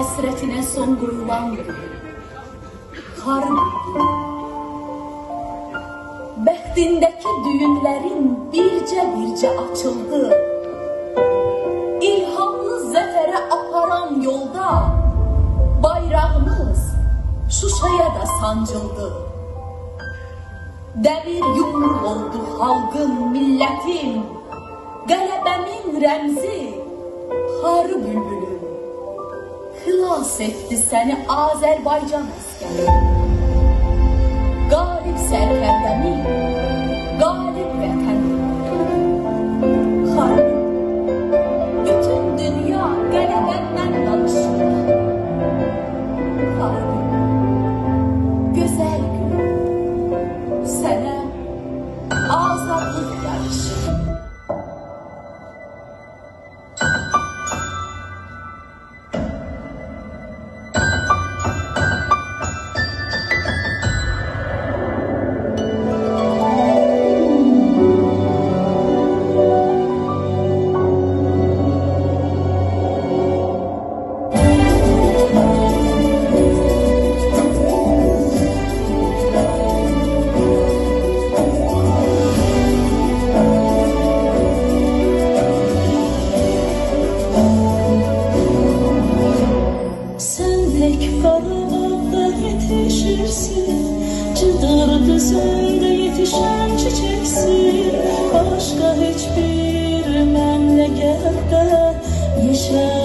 Həsrətinə son qoyulan xar bəxtindəki düyünlərin bircə açıldı. İlhamlı zəfərə aparan yolda bayrağımız Şuşaya da sancıldı. Dəmir yumruq oldu xalqın, millətin, qələbəmin rəmzi xarı bülbülü. Xilas etdi səni Azərbaycan əskəri. Qalib sərkərdəmi, qalib vətənim. Xarı, bütün dünya qələbəndən danışır. Xarı, gözəl gün, sənə azadlıq yarışır. Çıdır düzünde yetişen çiçeksin. Başka hiçbir memlekette yeşer